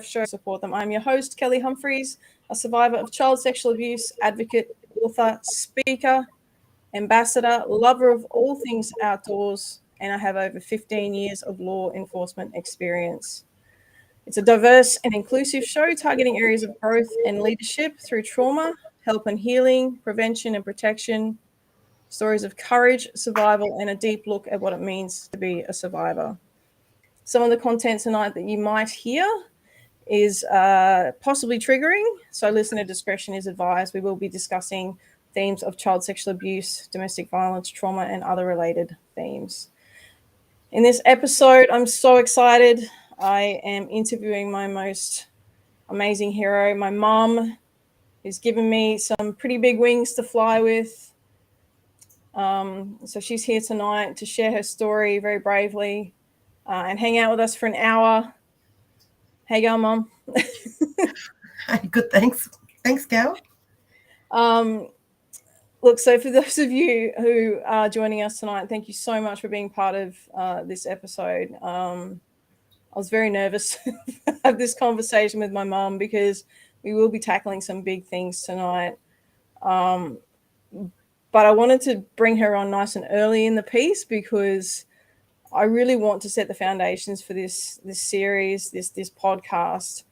show support them. I'm your host, Kelly Humphries, a survivor of child sexual abuse, advocate, author, speaker, ambassador, lover of all things outdoors, and I have over 15 years of law enforcement experience. It's a diverse and inclusive show targeting areas of growth and leadership through trauma, help and healing, prevention and protection, stories of courage, survival, and a deep look at what it means to be a survivor. Some of the content tonight that you might hear is possibly triggering, so listener discretion is advised. We will be discussing themes of child sexual abuse, domestic violence, trauma, and other related themes. In this episode, I'm so excited. I am interviewing my most amazing hero, my mum, who's given me some pretty big wings to fly with. So she's here tonight to share her story very bravely and hang out with us for an hour. How you going, Mum? Good, thanks. Thanks, Gal. Look, so for those of you who are joining us tonight, thank you so much for being part of this episode. I was very nervous to have this conversation with my mum because we will be tackling some big things tonight. But I wanted to bring her on nice and early in the piece because I really want to set the foundations for this series, this podcast,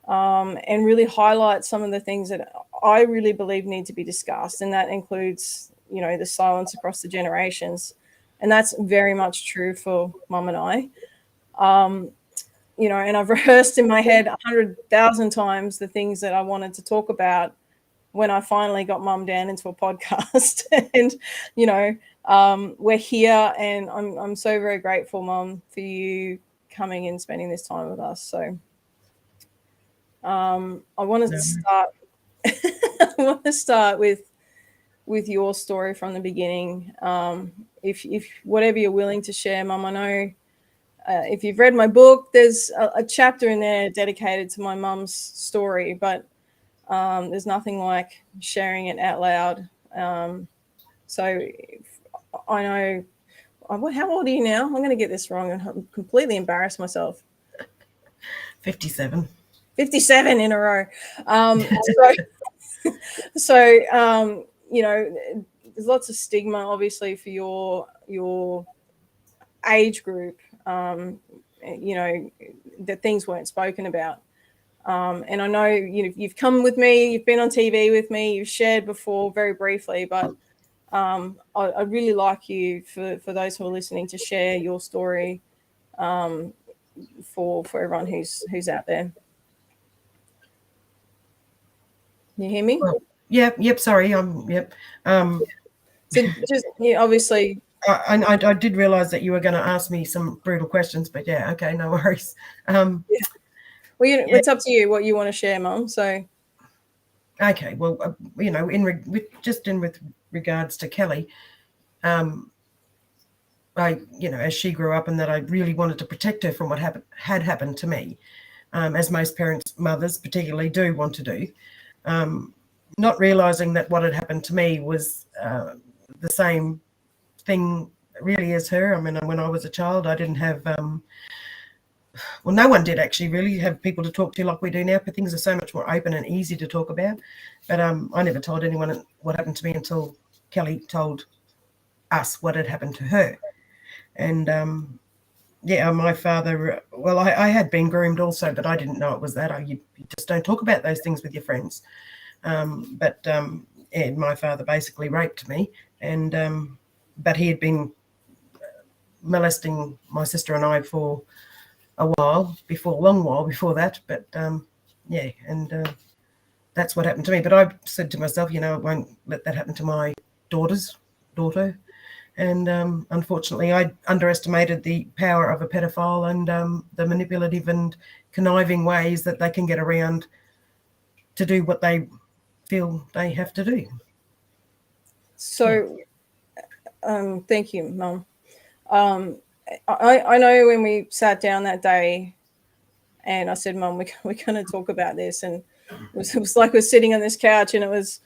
and really highlight some of the things that I really believe need to be discussed. And that includes, the silence across the generations. And that's very much true for Mum and I. And I've rehearsed in my head 100,000 times the things that I wanted to talk about when I finally got Mum down into a podcast. And, we're here, and I'm so very grateful, Mum, for you coming and spending this time with us. So I want to start. I want to start with your story from the beginning. If whatever you're willing to share, Mum. I know if you've read my book, there's a chapter in there dedicated to my mum's story, but there's nothing like sharing it out loud. So I know. How old are you now? I'm going to get this wrong and completely embarrass myself. 57. 57 in a row. There's lots of stigma, obviously, for your age group. That things weren't spoken about. And I know you've come with me, you've been on TV with me, you've shared before very briefly, but I'd really like you, for those who are listening, to share your story for everyone who's out there. Can you hear me? Well, yep. Sorry, yep. So just obviously, I did realise that you were going to ask me some brutal questions, but yeah, okay, no worries. Well, it's up to you what you want to share, Mum. So, okay, well, with regards to Kelly, as she grew up, and that I really wanted to protect her from what had happened to me, as most parents, mothers particularly, do want to do. Not realising that what had happened to me was the same thing really as her. I mean, when I was a child, I didn't have, no one did actually really have people to talk to like we do now, but things are so much more open and easy to talk about. But I never told anyone what happened to me until Kelly told us what had happened to her. And my father, well, I had been groomed also, but I didn't know it was that. You just don't talk about those things with your friends. But my father basically raped me, and but he had been molesting my sister and I for a long while before that. But that's what happened to me. But I said to myself, I won't let that happen to my daughter. And unfortunately, I underestimated the power of a pedophile and the manipulative and conniving ways that they can get around to do what they feel they have to do. So, thank you, Mum. I know when we sat down that day and I said, Mum, we're going to talk about this. And it was like we're sitting on this couch, and it was,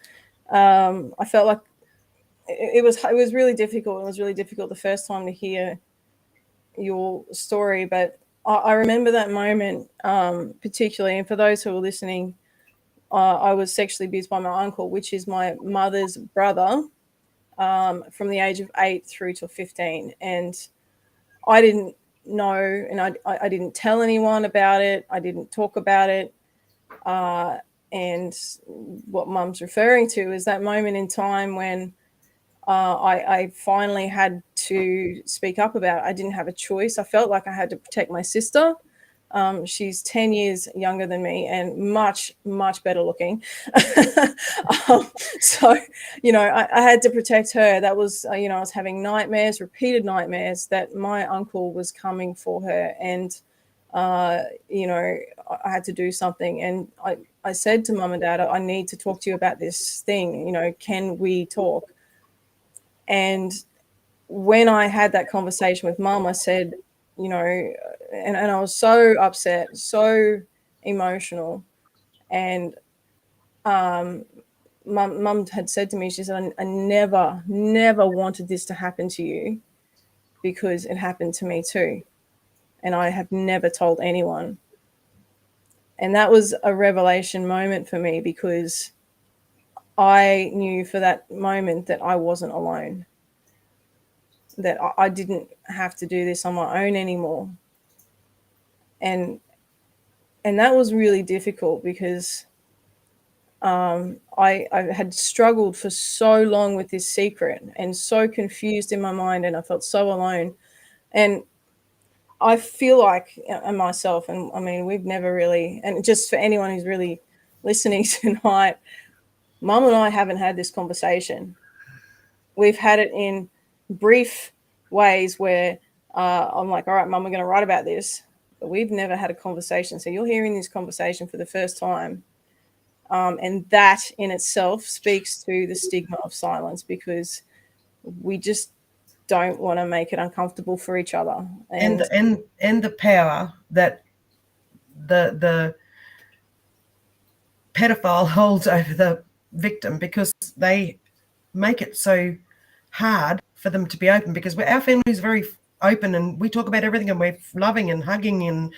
I felt like it was really difficult. It was really difficult the first time to hear your story, but I remember that moment particularly, and for those who are listening, I was sexually abused by my uncle, which is my mother's brother, from the age of 8 through to 15. And I didn't know, and I didn't tell anyone about it. I didn't talk about it. And what Mum's referring to is that moment in time when I finally had to speak up about it. I didn't have a choice. I felt like I had to protect my sister. She's 10 years younger than me and much, much better looking. So, I had to protect her. That was, I was having nightmares, repeated nightmares, that my uncle was coming for her. And, I had to do something. And I said to Mum and Dad, I need to talk to you about this thing. Can we talk? And when I had that conversation with Mum, I said, and I was so upset, so emotional. And Mum had said to me, she said, I never, never wanted this to happen to you because it happened to me too. And I have never told anyone. And that was a revelation moment for me because I knew for that moment that I wasn't alone, that I didn't have to do this on my own anymore. And that was really difficult because I had struggled for so long with this secret and so confused in my mind, and I felt so alone. And I feel like myself, and I mean, we've never really, and just for anyone who's really listening tonight, Mum and I haven't had this conversation. We've had it in brief ways where I'm like, all right, Mum, we're going to write about this. But we've never had a conversation. So you're hearing this conversation for the first time. And that in itself speaks to the stigma of silence because we just don't want to make it uncomfortable for each other. And the power that the pedophile holds over the victim, because they make it so hard for them to be open, because our family is very open and we talk about everything and we're loving and hugging and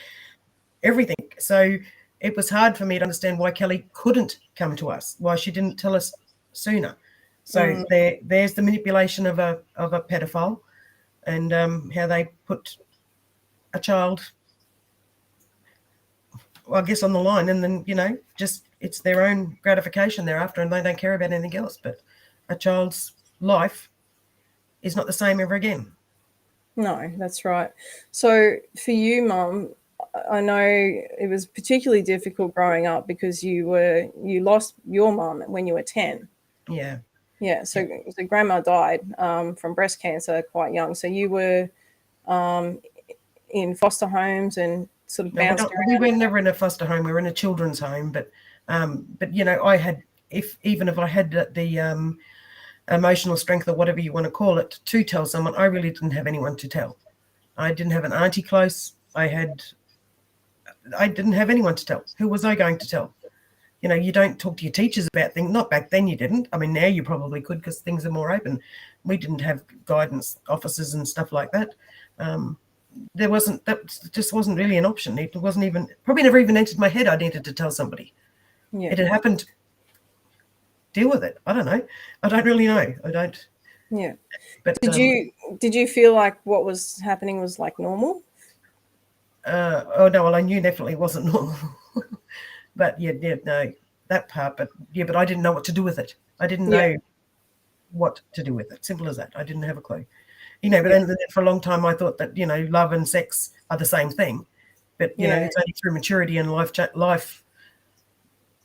everything. So it was hard for me to understand why Kelly couldn't come to us, why she didn't tell us sooner. So there's the manipulation of a pedophile, and how they put a child, I guess, on the line, and then just it's their own gratification thereafter, and they don't care about anything else. But a child's life is not the same ever again. No, that's right. So for you, Mum, I know it was particularly difficult growing up because you lost your mum when you were 10. Yeah. Yeah. So grandma died from breast cancer quite young. So you were in foster homes and sort of bounced around. We were never in a foster home. We were in a children's home. But I had, even if I had the emotional strength or whatever you want to call it to tell someone, I really didn't have anyone to tell. I didn't have an auntie close. I didn't have anyone to tell. Who was I going to tell? You don't talk to your teachers about things. Not back then you didn't. I mean, now you probably could because things are more open. We didn't have guidance officers and stuff like that. That just wasn't really an option. It wasn't even, probably never even entered my head I needed to tell somebody. Yeah. It had happened. Deal with it. I don't know. I don't really know. I don't. Yeah. But did you feel like what was happening was like normal? Oh no, well I knew definitely it wasn't normal. But no, that part. But I didn't know what to do with it. I didn't know what to do with it. Simple as that. I didn't have a clue. But then for a long time I thought that love and sex are the same thing. But it's only through maturity and life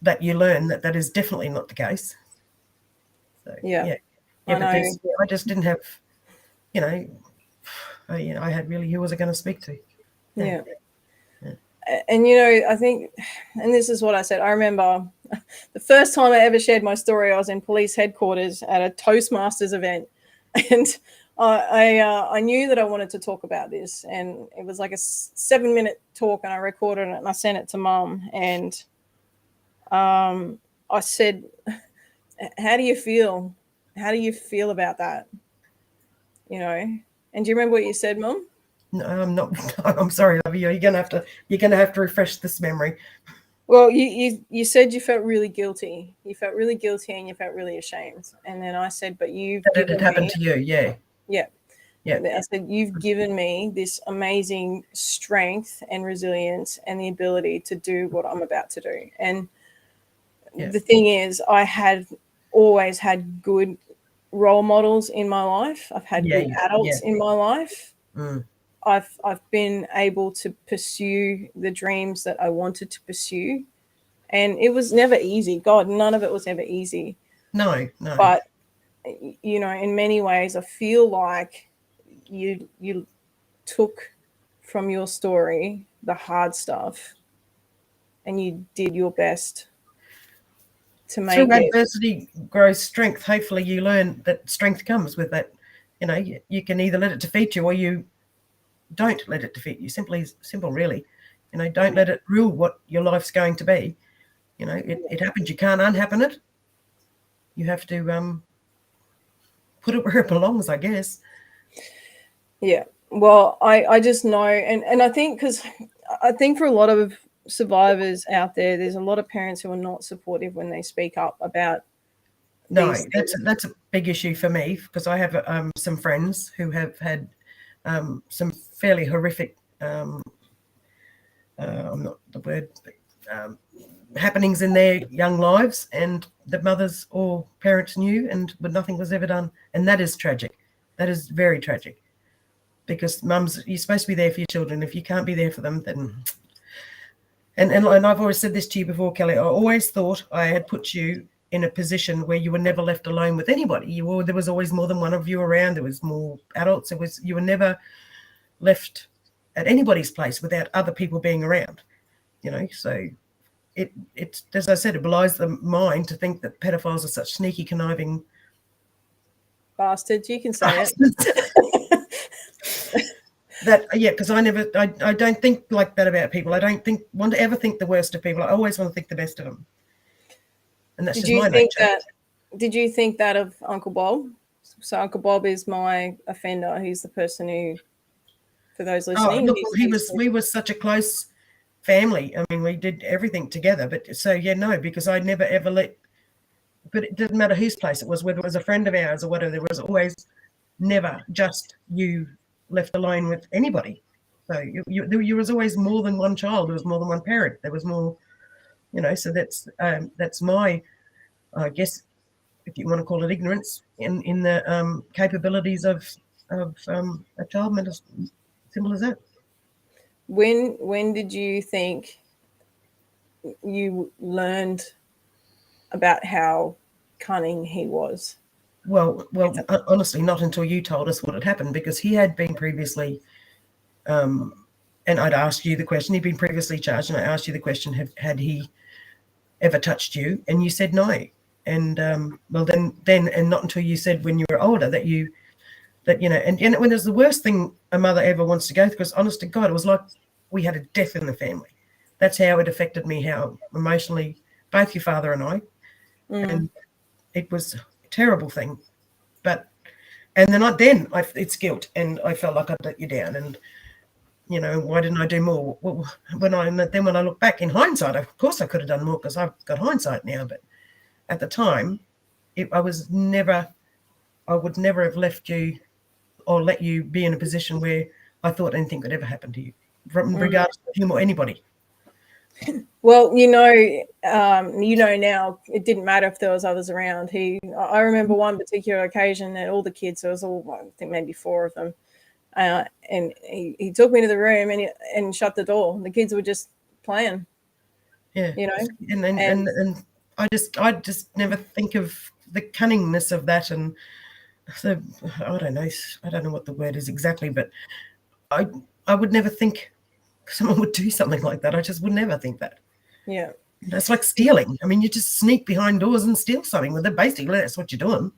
that you learn that is definitely not the case. So but I just didn't have, I had really, who was I going to speak to? Yeah. And I think, and this is what I said, I remember the first time I ever shared my story, I was in police headquarters at a Toastmasters event, and I knew that I wanted to talk about this, and it was like a 7-minute talk, and I recorded it and I sent it to Mum, and I said, how do you feel? How do you feel about that? And do you remember what you said, Mum? No, I'm not. I'm sorry, Lovey. You're gonna have to refresh this memory. Well, you said you felt really guilty. You felt really guilty and you felt really ashamed. And then I said, but you've That it had given happened me, to you. Yeah, yeah. yeah, I said, you've given me this amazing strength and resilience and the ability to do what I'm about to do. And yeah, the thing is, I had always had good role models in my life. I've had yeah, good yeah. adults in my life. Mm. I've been able to pursue the dreams that I wanted to pursue. And it was never easy. God, none of it was ever easy. No, no. But in many ways I feel like you took from your story the hard stuff and you did your best to Through make it. adversity grows strength. Hopefully, you learn that strength comes with that. You can either let it defeat you or you don't let it defeat you. Simple, really. Don't let it rule what your life's going to be. It happens. You can't unhappen it. You have to put it where it belongs, I guess. Yeah. Well, I just know, and I think, because I think for a lot of survivors out there, there's a lot of parents who are not supportive when they speak up about No, these things. that's a big issue for me, because I have some friends who have had some fairly horrific, I'm not the word, but, happenings in their young lives, and the mothers or parents knew, and but nothing was ever done, and that is tragic. That is very tragic, because mums, you're supposed to be there for your children. If you can't be there for them, then and I've always said this to you before, Kelly. I always thought I had put you in a position where you were never left alone with anybody. There was always more than one of you around. There was more adults. You were never left at anybody's place without other people being around. So it as I said, it belies the mind to think that pedophiles are such sneaky, conniving Bastards, you can say bastards. it. Because I don't think like that about people. I don't want to ever think the worst of people. I always want to think the best of them, and that's Did just you my think nature. that? Did you think that of Uncle Bob? So Uncle Bob is my offender. He's the person who, for those Oh, listening, look, we were such a close family. I mean, we did everything together. But so yeah, no, because I never ever let. But it didn't matter whose place it was, whether it was a friend of ours or whatever. There was always never just you left alone with anybody. So you was always more than one child. There was more than one parent. There was more, So that's my, I guess, if you want to call it ignorance, in the capabilities of a child. As simple as that. When did you think you learned about how cunning he was? Well, honestly, not until you told us what had happened, because he had been previously, and I'd asked you the question. He'd been previously charged, and I asked you the question: had he ever touched you? And you said no. And well, then, and not until you said when you were older that and when there's the worst thing a mother ever wants to go through, because honest to God, it was like we had a death in the family. That's how it affected me, how emotionally, both your father and I. And it was a terrible thing. And then it's guilt, and I felt like I'd let you down, and why didn't I do more? Well, when I look back in hindsight, of course I could have done more, because I've got hindsight now. But at the time, I would never have left you or let you be in a position where I thought anything could ever happen to you, regardless of him or anybody. Well, now it didn't matter if there was others around. I remember one particular occasion that all the kids, there was I think maybe 4 of them, and he took me to the room and shut the door. The kids were just playing. Yeah, And and I just never think of the cunningness of that, and so I don't know what the word is exactly, but I would never think someone would do something like that. I just would never think that. yeah, That's like stealing. I mean, you just sneak behind doors and steal something. Well, basically that's what you're doing.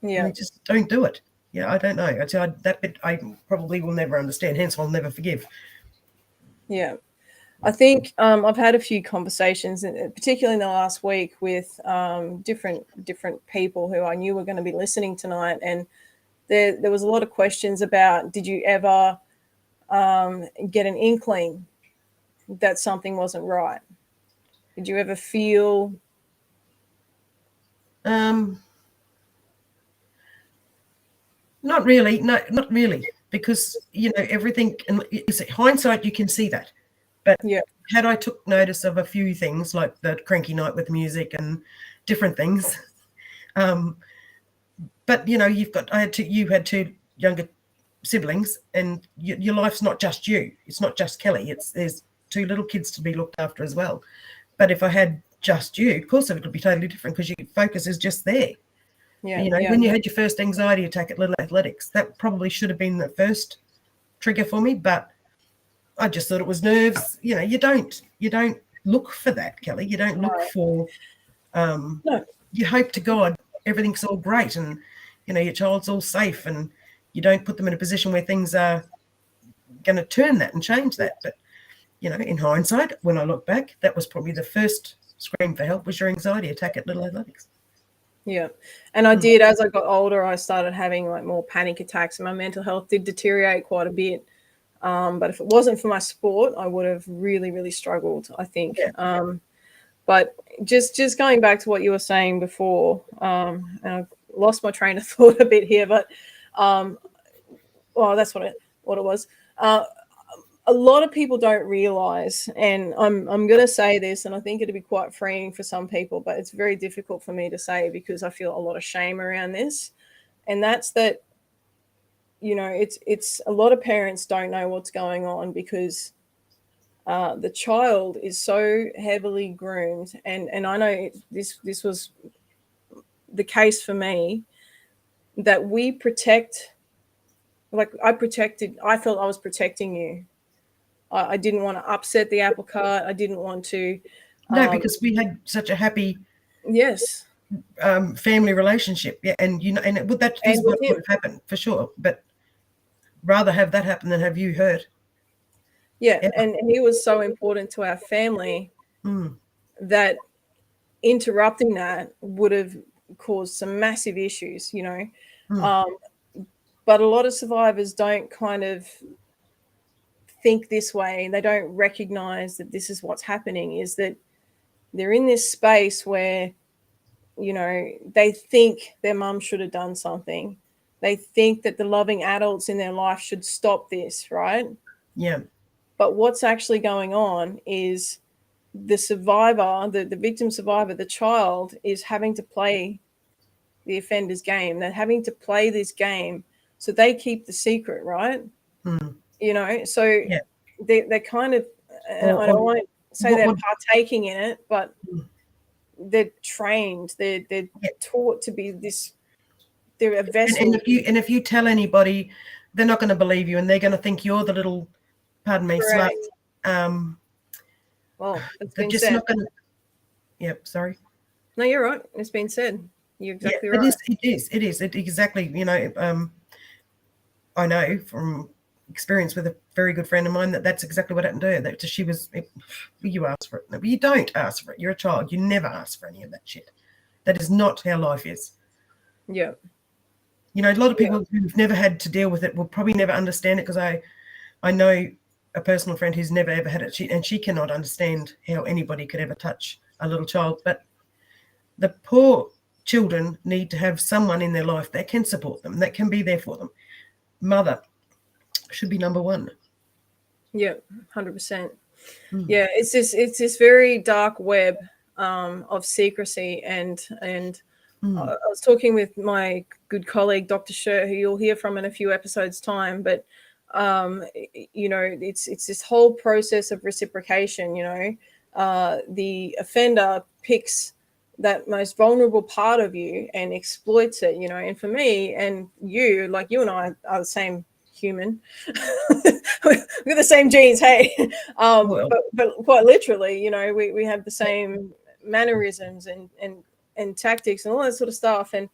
yeah, You just don't do it. Yeah, I don't know. That bit I probably will never understand. Hence, I'll never forgive. yeah. I think I've had a few conversations, particularly in the last week, with different people who I knew were going to be listening tonight, and there was a lot of questions about, did you ever get an inkling that something wasn't right? Did you ever feel? Not really. No, not really. Because, everything, and hindsight, you can see that. But Yeah, had I took notice of a few things like the cranky night with music and different things, but you had two younger siblings, and your life's not just you. It's not just Kelly. There's two little kids to be looked after as well. But if I had just you, of course it would be totally different because your focus is just there. yeah, yeah, When you had your first anxiety attack at Little Athletics, that probably should have been the first trigger for me, but I just thought it was nerves. You don't look for that, Kelly. You don't look for no, you hope to God everything's all great and your child's all safe, and you don't put them in a position where things are going to turn that and change that. But in hindsight, when I look back, that was probably the first scream for help was your anxiety attack at Little Athletics. yeah. And I did, as I got older, I started having like more panic attacks, and my mental health did deteriorate quite a bit. But if it wasn't for my sport, I would have really, really struggled, I think. Yeah. But just going back to what you were saying before, and I've lost my train of thought a bit here, but that's what it was. A lot of people don't realize, and I'm going to say this, and I think it'd be quite freeing for some people, but it's very difficult for me to say because I feel a lot of shame around this, and that's that. It's a lot of parents don't know what's going on because the child is so heavily groomed, and I know this was the case for me, that we protect. Like I felt I was protecting you. I didn't want to upset the apple cart. I didn't want to. No, because we had such a happy Yes. family relationship. Yeah, and that is what would have happened for sure. But rather have that happen than have you hurt. Yeah, and he was so important to our family that interrupting that would have caused some massive issues, But a lot of survivors don't kind of think this way. They don't recognize that this is what's happening, is that they're in this space where, they think their mum should have done something. They think that the loving adults in their life should stop this, right? Yeah. But what's actually going on is the survivor, the victim survivor, the child is having to play the offender's game. They're having to play this game so they keep the secret, right? So yeah. they're kind of, I don't want to say they're partaking in it, but they're trained. They're taught to be this. They're a vessel. And if you tell anybody, they're not going to believe you, and they're going to think you're the little, pardon me, slut. Well, it's they're been just said. not going to. Yep, sorry. No, you're right. It's been said. You're exactly right. It is. Exactly. I know from experience with a very good friend of mine that's exactly what happened to her. That you asked for it. No, but you don't ask for it. You're a child. You never ask for any of that shit. That is not how life is. Yeah. A lot of people who've never had to deal with it will probably never understand it, because I know a personal friend who's never ever had it, and she cannot understand how anybody could ever touch a little child. But the poor children need to have someone in their life that can support them, that can be there for them. Mother should be number one. Yeah, 100%. Yeah, it's this very dark web of secrecy, and I was talking with my good colleague Dr. Scher, who you'll hear from in a few episodes' time, but it's this whole process of reciprocation. The offender picks that most vulnerable part of you and exploits it. And for me and you, like you and I are the same human. We've got the same genes, hey. But quite literally, we have the same mannerisms and tactics and all that sort of stuff. And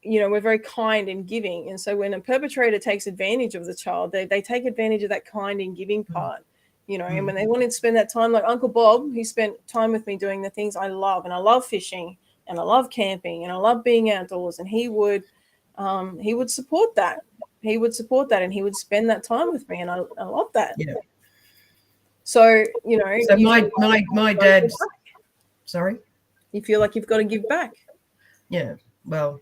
we're very kind and giving. And so when a perpetrator takes advantage of the child, they take advantage of that kind and giving part. And when they wanted to spend that time, like Uncle Bob, he spent time with me doing the things I love, and I love fishing, and I love camping, and I love being outdoors, and he would support that. he would support that, and he would spend that time with me, and I love that. Yeah. So, you know, So you my dad's, sorry? You feel like you've got to give back. Yeah. Well,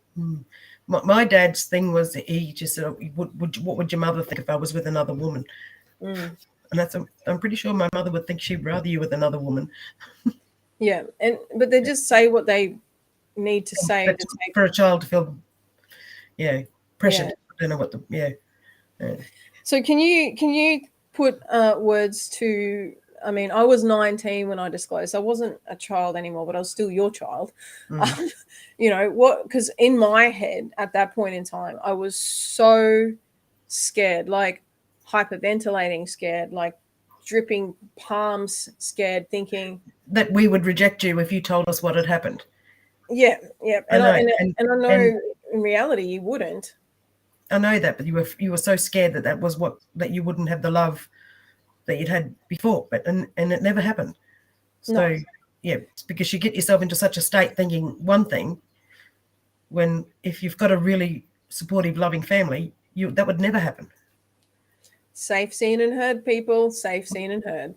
my dad's thing was he just said, what would your mother think if I was with another woman? Mm. And I'm pretty sure my mother would think she'd rather you with another woman. Yeah, but they just say what they need to say But to take. for a child to feel, pressured. Yeah. I don't know what yeah. So can you put words to? I mean, I was 19 when I disclosed. I wasn't a child anymore, but I was still your child. You know what? Because in my head at that point in time, I was so scared, like hyperventilating, scared, like dripping palms, scared, thinking that we would reject you if you told us what had happened. Yeah, and I I know, know in reality you wouldn't. I know that, but you were so scared that you wouldn't have the love that you'd had before, and it never happened. So No. yeah, it's because you get yourself into such a state thinking one thing, when if you've got a really supportive, loving family, that would never happen. Safe, seen, and heard, people. Safe, seen, and heard.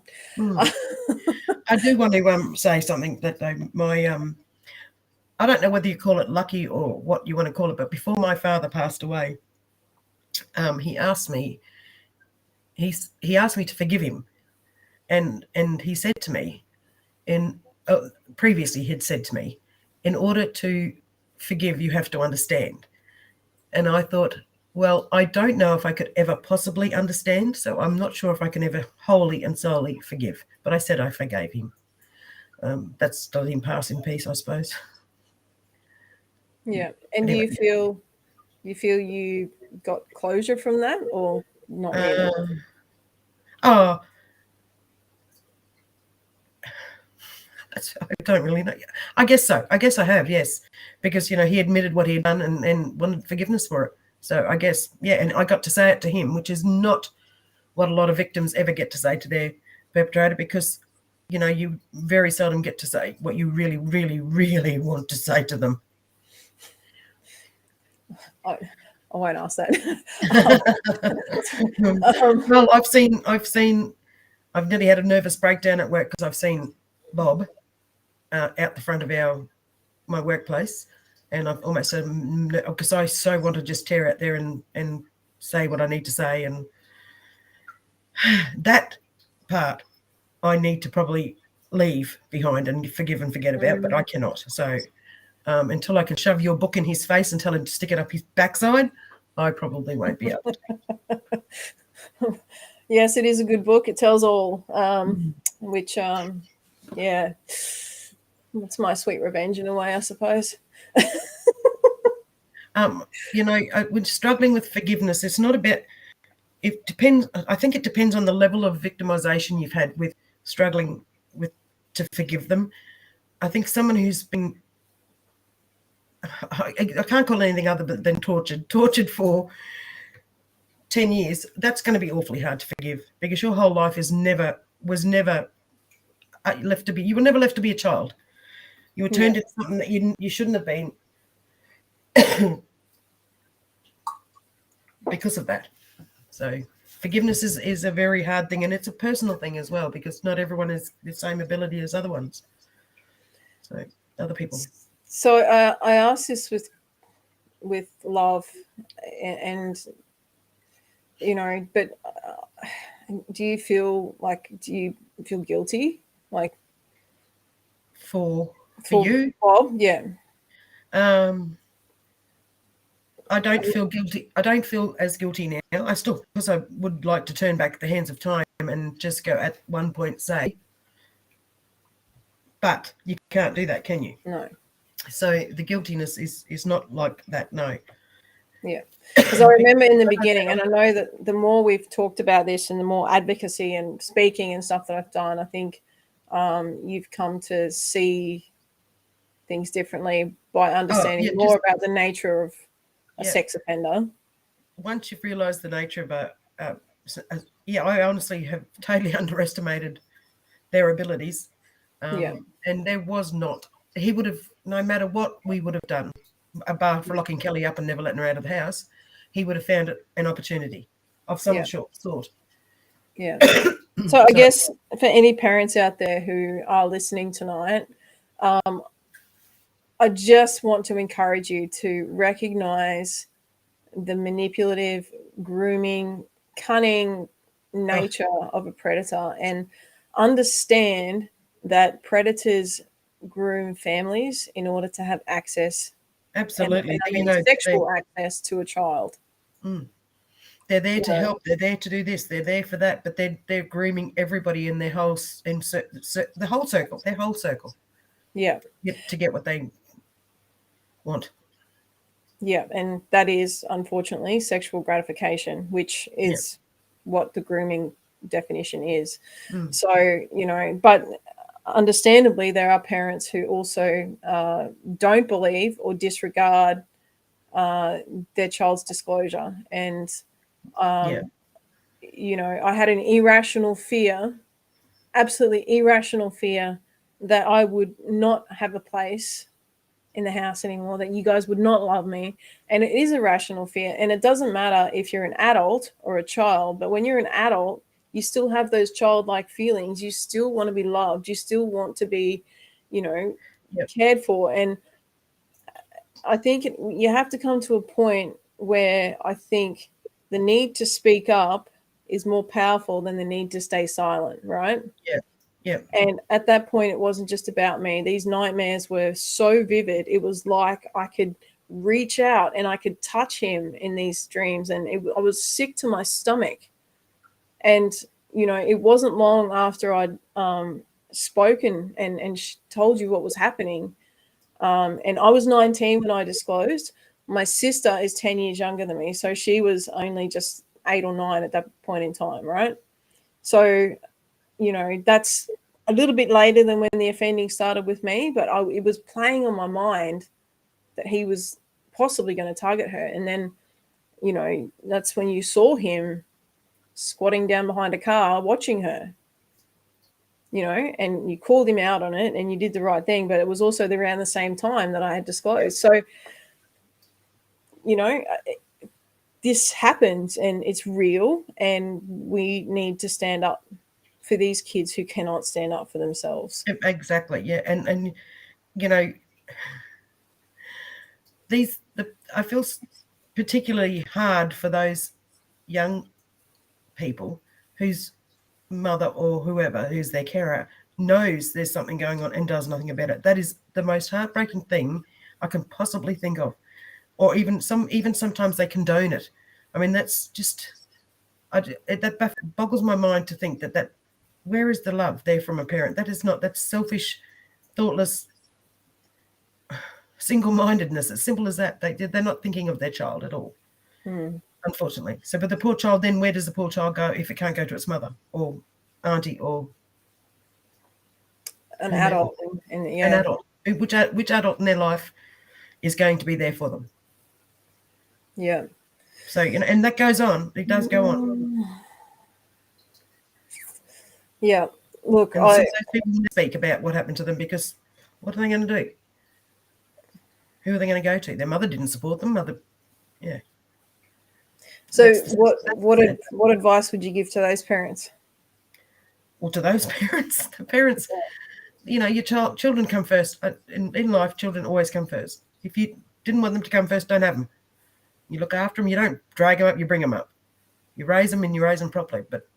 I do want to say something that I don't know whether you call it lucky or what you want to call it, but before my father passed away, he asked me to forgive him, and he said to me, previously he'd said to me, in order to forgive, you have to understand. And I thought, well, I don't know if I could ever possibly understand, so I'm not sure if I can ever wholly and solely forgive. But I said I forgave him. That's let him pass in peace, I suppose. Yeah. And Anyway. do you feel you got closure from that, or not really? I don't really know. I guess so. I guess I have, yes, because he admitted what he had done and wanted forgiveness for it. So I guess, yeah, and I got to say it to him, which is not what a lot of victims ever get to say to their perpetrator, because you very seldom get to say what you really, really, really want to say to them. I won't ask that. Well, I've nearly had a nervous breakdown at work because I've seen Bob out the front of my workplace, and I've almost said, because I so want to just tear out there and say what I need to say, and that part I need to probably leave behind and forgive and forget about, but I cannot. So until I can shove your book in his face and tell him to stick it up his backside, I probably won't be able to. Yes, it is a good book. It tells all, which, yeah, it's my sweet revenge in a way, I suppose. When struggling with forgiveness, it's not about, it depends. I think it depends on the level of victimization you've had with struggling to forgive them. I think someone who's been, I can't call it anything other than tortured for 10 years, that's going to be awfully hard to forgive, because your whole life was never left to be, you were never left to be a child. You were turned into something that you shouldn't have been because of that. So forgiveness is a very hard thing, and it's a personal thing as well, because not everyone has the same ability as other ones. So other people. So I asked this with love, and but do you feel guilty, like for you? Bob? Yeah. I don't feel guilty. I don't feel as guilty now. I still, because I would like to turn back the hands of time and just go at one point say, but you can't do that, can you? No. So the guiltiness is not like that, no. Yeah, because I remember in the beginning, and I know that the more we've talked about this and the more advocacy and speaking and stuff that I've done, I think you've come to see things differently by understanding more about the nature of a sex offender. Once you've realised the nature of I honestly have totally underestimated their abilities. And there was not, he would have, no matter what we would have done, bar for locking Kelly up and never letting her out of the house, he would have found it an opportunity of some Yeah. sort. Yeah. So I Sorry. guess for any parents out there who are listening tonight, I just want to encourage you to recognize the manipulative, grooming, cunning Oh, nature of a predator and understand that predators groom families in order to have access and absolutely. I You mean know, sexual access to a child. they're there You to know, help. They're there to do this. They're there for that. But they're grooming everybody in their whole the whole circle. Their whole circle. yeah. To get what they want. Yeah, and that is unfortunately sexual gratification, which Yeah. is what the grooming definition is. Mm. So, you know, but understandably, there are parents who also don't believe or disregard their child's disclosure. And, Yeah. you know, I had an irrational fear, absolutely irrational fear, that I would not have a place in the house anymore, that you guys would not love me. And it is a rational fear. And it doesn't matter if you're an adult or a child, but when you're an adult, you still have those childlike feelings. You still want to be loved. You still want to be, you know, Yep. cared for. And I think you have to come to a point where I think the need to speak up is more powerful than the need to stay silent, right? Yeah. Yeah. And at that point, it wasn't just about me. These nightmares were so vivid. It was like I could reach out and I could touch him in these dreams. And I was sick to my stomach. And, you know, it wasn't long after I'd spoken and told you what was happening. And I was 19 when I disclosed. My sister is 10 years younger than me. So she was only just 8 or 9 at that point in time, right? So, you know, that's a little bit later than when the offending started with me, but it was playing on my mind that he was possibly going to target her. And then, you know, that's when you saw him squatting down behind a car watching her, you know, and you called him out on it and you did the right thing. But it was also around the same time that I had disclosed. So, you know, this happens and it's real, and we need to stand up for these kids who cannot stand up for themselves. Exactly. Yeah. And you know, I feel particularly hard for those young people whose mother or whoever who's their carer knows there's something going on and does nothing about it. That is the most heartbreaking thing I can possibly think of. Or even sometimes they condone it. I mean, that's just that boggles my mind to think that where is the love there from a parent? That's selfish, thoughtless, single-mindedness. As simple as that. They're not thinking of their child at all. Unfortunately. So, but the poor child, then where does the poor child go if it can't go to its mother or auntie or An whomever? adult, and An yeah, adult. Which adult in their life is going to be there for them? yeah. So, you know, and that goes on. It does go on. Yeah. Look, And some of those people speak about what happened to them because what are they going to do? Who are they going to go to? Their mother didn't support them. Yeah. so That's what advice would you give to those parents? Well, to those parents, the parents, you know, your children come first. In life, children always come first. If you didn't want them to come first, don't have them. You look after them. You don't drag them up. You bring them up. You raise them and you raise them properly. But,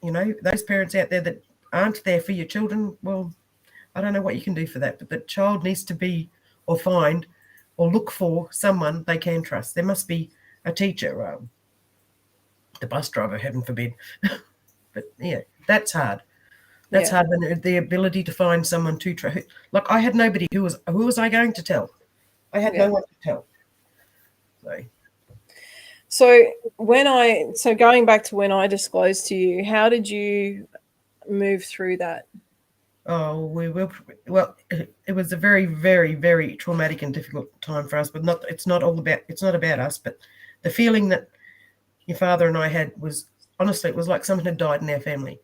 you know, those parents out there that aren't there for your children, well, I don't know what you can do for that. But the child needs to be or find or look for someone they can trust. There must be a teacher, the bus driver, heaven forbid. But, yeah, that's hard. That's hard when the ability to find someone to trust. Like I had nobody. Who was I going to tell? I had no one to tell. So going back to when I disclosed to you, how did you move through that? Oh, we will. Well, it was a very, very, very traumatic and difficult time for us. But it's not about us. But the feeling that your father and I had was, honestly, it was like someone had died in our family.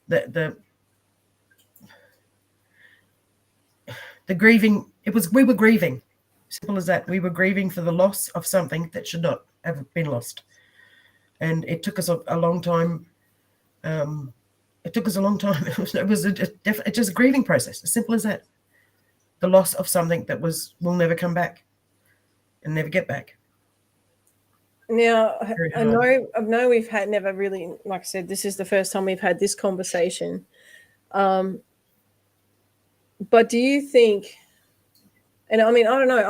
The grieving. We were grieving. Simple as that. We were grieving for the loss of something that should not have been lost. And it took us a long time. It took us a long time. It was just a grieving process. As simple as that. The loss of something that will never come back and never get back. Now, I know we've never really, like I said, this is the first time we've had this conversation. But do you think, and I mean, I don't know,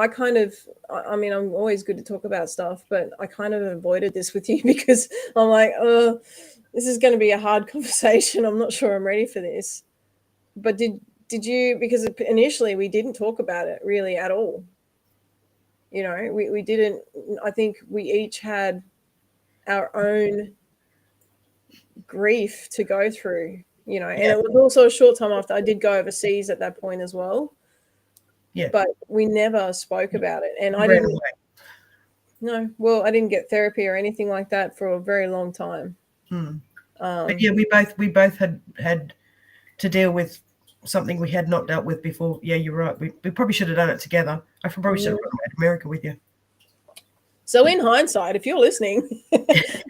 I'm always good to talk about stuff, but I kind of avoided this with you because I'm like, this is going to be a hard conversation. I'm not sure I'm ready for this. But did you, because initially we didn't talk about it really at all. You know, we didn't, I think we each had our own grief to go through, you know, and it was also a short time after I did go overseas at that point as well. Yeah. But we never spoke about it. And I didn't get therapy or anything like that for a very long time. But yeah, we both had to deal with something we had not dealt with before. Yeah, you're right. We probably should have done it together. I probably should have gone to America with you. So in hindsight, if you're listening,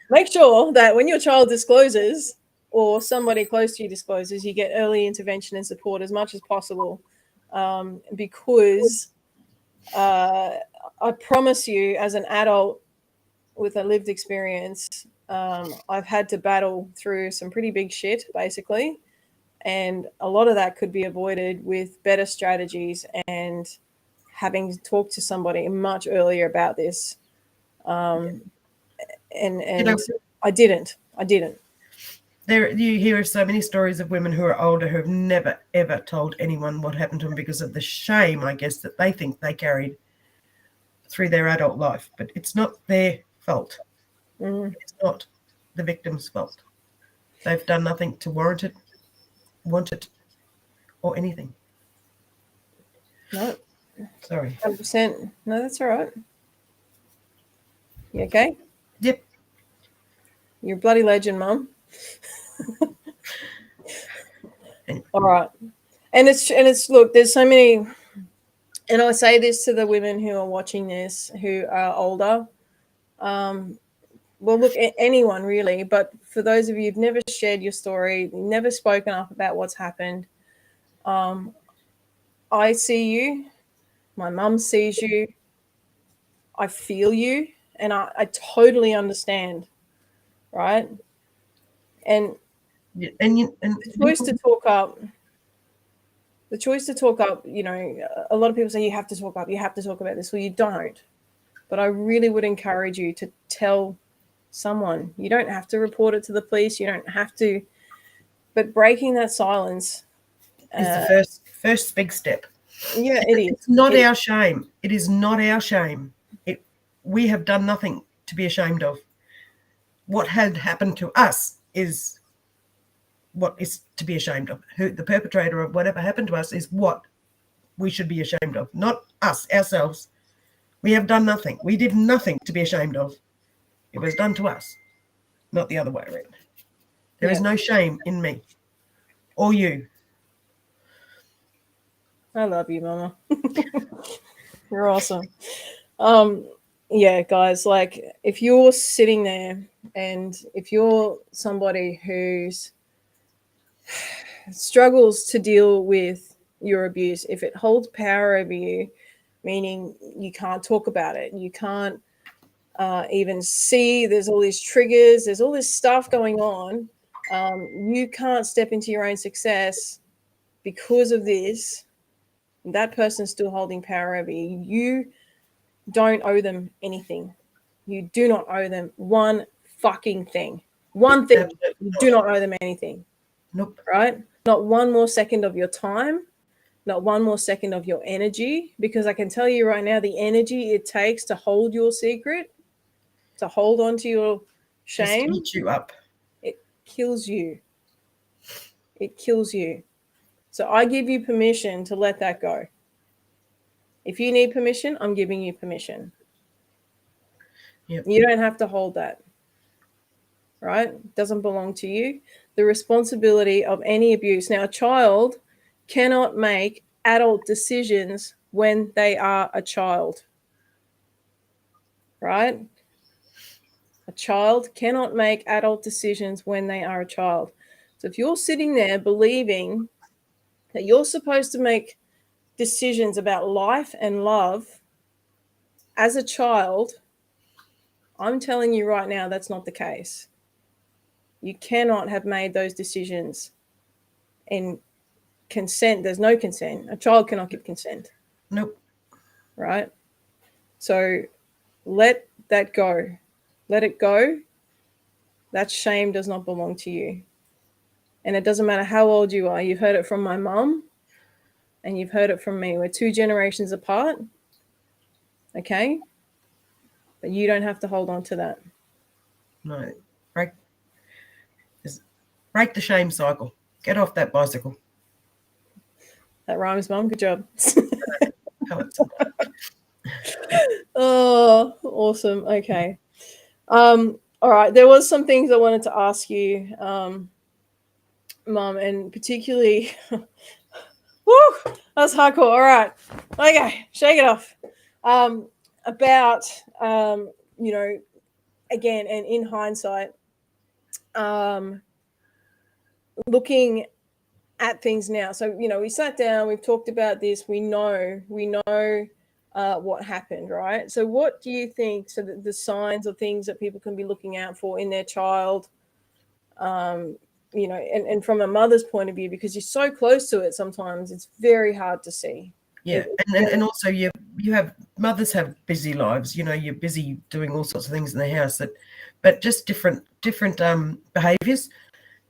make sure that when your child discloses or somebody close to you discloses, you get early intervention and support as much as possible. Because I promise you, as an adult with a lived experience, I've had to battle through some pretty big shit, basically. And a lot of that could be avoided with better strategies and having talked to somebody much earlier about this. And I didn't. You hear so many stories of women who are older who have never, ever told anyone what happened to them because of the shame, I guess, that they think they carried through their adult life. But it's not their fault. It's not the victim's fault. They've done nothing to warrant it, want it, or anything. No. Sorry. 100%. No, that's all right. You okay? Yep. You're a bloody legend, Mum. All right. And it's look, there's so many, and I say this to the women who are watching this who are older. Well, look, anyone really, but for those of you who've never shared your story, never spoken up about what's happened, I see you, my mum sees you, I feel you, and I totally understand, right? And the choice to talk up, you know, a lot of people say you have to talk up, you have to talk about this. Well, you don't. But I really would encourage you to tell someone. You don't have to report it to the police. You don't have to. But breaking that silence is the first big step. Yeah, it is. It's not our shame. It is not our shame. We have done nothing to be ashamed of. What had happened to us is what is to be ashamed of. The perpetrator of whatever happened to us is what we should be ashamed of, not us, ourselves. We have done nothing. We did nothing to be ashamed of. It was done to us, not the other way around. There is no shame in me or you. I love you, Mama. You're awesome. Yeah, guys, like if you're sitting there and if you're somebody who's struggles to deal with your abuse, if it holds power over you, meaning you can't talk about it, you can't even see, there's all these triggers, there's all this stuff going on, you can't step into your own success because of this, that person's still holding power over you. You don't owe them anything. You do not owe them one fucking thing. One thing. Absolutely. You do not owe them anything. Nope. Right? Not one more second of your time, not one more second of your energy, because I can tell you right now, the energy it takes to hold your secret, to hold on to your shame, just eat you up. It kills you. It kills you. So I give you permission to let that go. If you need permission, I'm giving you permission. Yep. You don't have to hold that. Right? It doesn't belong to you. The responsibility of any abuse. Now, a child cannot make adult decisions when they are a child, right? A child cannot make adult decisions when they are a child. So if you're sitting there believing that you're supposed to make decisions about life and love as a child, I'm telling you right now that's not the case. You cannot have made those decisions in consent. There's no consent. A child cannot give consent. Nope. Right? So let that go. Let it go. That shame does not belong to you. And it doesn't matter how old you are. You've heard it from my mum and you've heard it from me. We're 2 generations apart. Okay? But you don't have to hold on to that. No. Break the shame cycle. Get off that bicycle. That rhymes, Mum. Good job. Poets. Oh, awesome. Okay. All right. There was some things I wanted to ask you, Mum, and particularly, woo, that's hardcore. All right. Okay. Shake it off. About, you know, again, and in hindsight, looking at things now. So, you know, we sat down, we've talked about this, we know what happened, right? So what do you think, so the signs or things that people can be looking out for in their child, you know, and from a mother's point of view, because you're so close to it, sometimes it's very hard to see. Yeah, and also you have mothers have busy lives. You know, you're busy doing all sorts of things in the house but just different behaviours.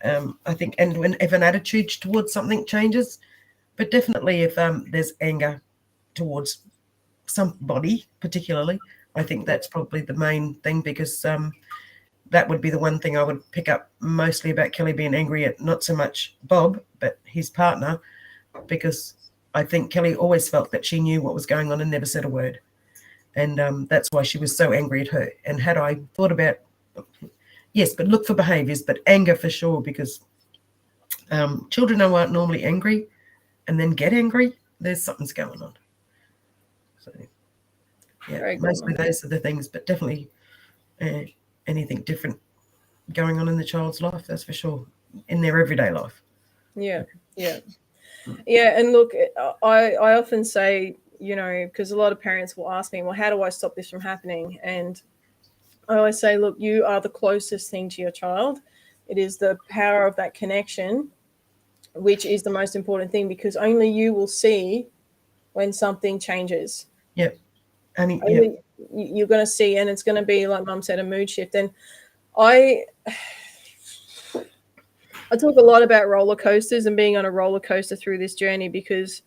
I think, and if an attitude towards something changes, but definitely if there's anger towards somebody particularly, I think that's probably the main thing, because that would be the one thing I would pick up mostly about Kelly being angry at not so much Bob, but his partner, because I think Kelly always felt that she knew what was going on and never said a word. And that's why she was so angry at her. And had I thought about, yes, but look for behaviours, but anger for sure, because children who aren't normally angry and then get angry, there's something's going on. So, yeah, mostly those are the things, but definitely anything different going on in the child's life, that's for sure, in their everyday life. Yeah. And look, I often say, you know, because a lot of parents will ask me, well, how do I stop this from happening? And I always say, look, you are the closest thing to your child. It is the power of that connection, which is the most important thing, because only you will see when something changes. Yep. You're going to see, and it's going to be, like Mum said, a mood shift. And I talk a lot about roller coasters and being on a roller coaster through this journey, because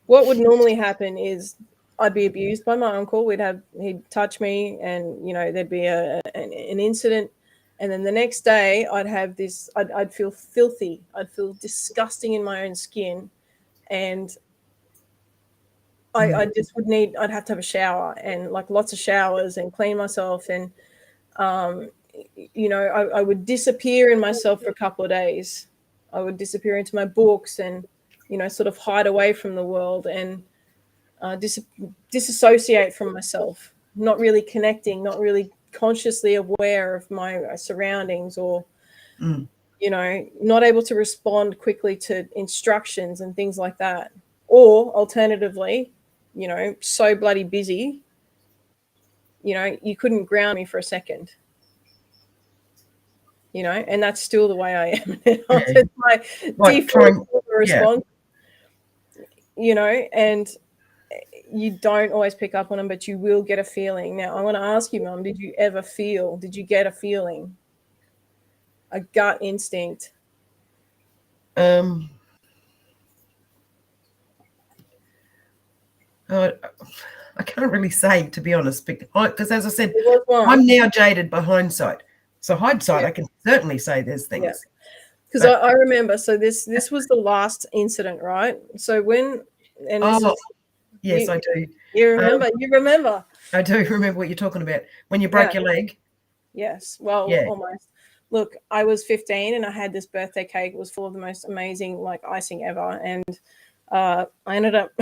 what would normally happen is I'd be abused by my uncle. He'd touch me, and, you know, there'd be an incident. And then the next day I'd have this, I'd feel filthy. I'd feel disgusting in my own skin. And I just I'd have to have a shower, and like lots of showers, and clean myself. And, you know, I would disappear in myself for a couple of days. I would disappear into my books and, you know, sort of hide away from the world and disassociate from myself, not really connecting, not really consciously aware of my surroundings, or, you know, not able to respond quickly to instructions and things like that. Or alternatively, you know, so bloody busy, you know, you couldn't ground me for a second. You know, and that's still the way I am. It's my default response, you know, and you don't always pick up on them, but you will get a feeling. Now, I want to ask you, Mum, did you get a feeling, a gut instinct? I can't really say, to be honest, because as I said, I'm now jaded by hindsight. So hindsight, I can certainly say there's things. Yeah. Because I remember, so this was the last incident, right? So yes, I do. You remember? You remember? I do remember what you're talking about. When you broke your leg? Yes. Well, almost. Look, I was 15 and I had this birthday cake. It was full of the most amazing, like, icing ever. And I ended up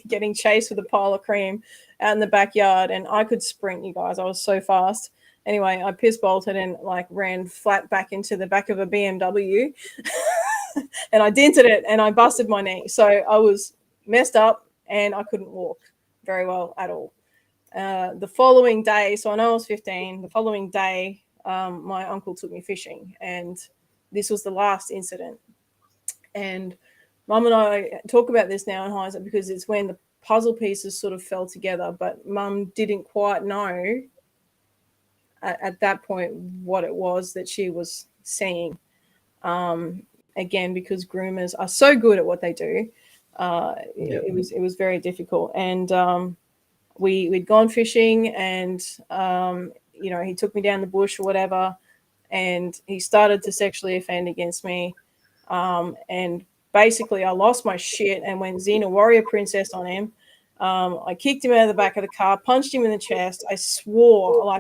getting chased with a pile of cream out in the backyard, and I could sprint, you guys. I was so fast. Anyway, I piss bolted and like ran flat back into the back of a BMW, and I dented it and I busted my knee. So I was messed up and I couldn't walk very well at all. The following day, so I know I was 15. The following day, my uncle took me fishing, and this was the last incident. And Mum and I talk about this now in hindsight because it's when the puzzle pieces sort of fell together, but Mum didn't quite know at that point what it was that she was seeing. Again, because groomers are so good at what they do, it was very difficult. And we'd gone fishing, and he took me down the bush or whatever, and he started to sexually offend against me. And basically, I lost my shit and went Xena Warrior Princess on him. I kicked him out of the back of the car, punched him in the chest. I swore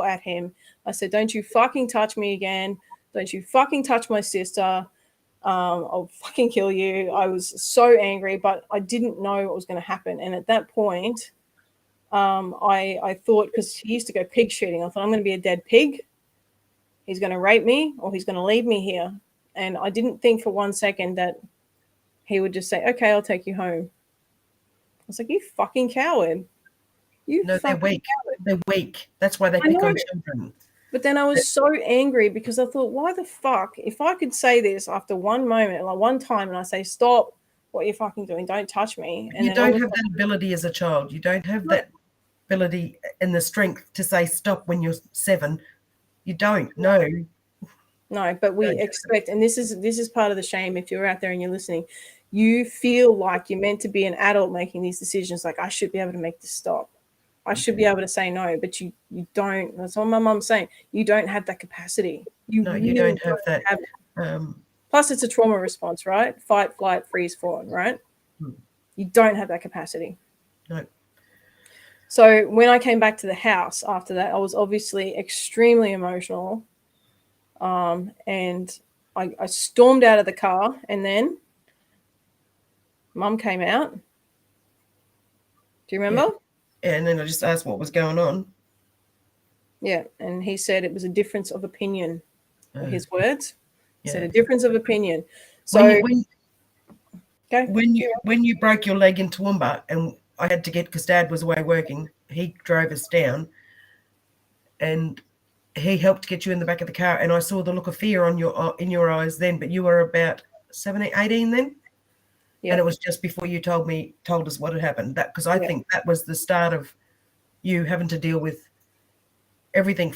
at him. I said, "Don't you fucking touch me again. Don't you fucking touch my sister. I'll fucking kill you." I was so angry, but I didn't know what was going to happen. And at that point, I thought, because he used to go pig shooting, I thought, I'm going to be a dead pig. He's going to rape me or he's going to leave me here. And I didn't think for 1 second that he would just say, "Okay, I'll take you home." I was like, "You fucking coward. They're weak. Coward. They're weak. That's why they pick on children." But then I was so angry because I thought, why the fuck, if I could say this after one moment, like one time, and I say, "Stop what you're fucking doing, don't touch me." And you don't have that ability as a child. You don't have that ability and the strength to say stop when you're 7. You don't. No. No, but we expect, and this is part of the shame. If you're out there and you're listening, you feel like you're meant to be an adult making these decisions. Like, I should be able to make this stop. I should be able to say no, but you don't. That's what my mum's saying. You don't have that capacity. You don't have that. Plus, it's a trauma response, right? Fight, flight, freeze, fawn, right? You don't have that capacity. No. So when I came back to the house after that, I was obviously extremely emotional. And I stormed out of the car, and then Mum came out. Do you remember? Yeah, and then I just asked what was going on. Yeah, and he said it was a difference of opinion. His words. He said a difference of opinion. So when you broke your leg in Toowoomba, and I had to get, because Dad was away working, he drove us down, and he helped get you in the back of the car, and I saw the look of fear in your eyes then, but you were about 17, 18 then? Yeah. And it was just before you told us what had happened. That, because I think that was the start of you having to deal with everything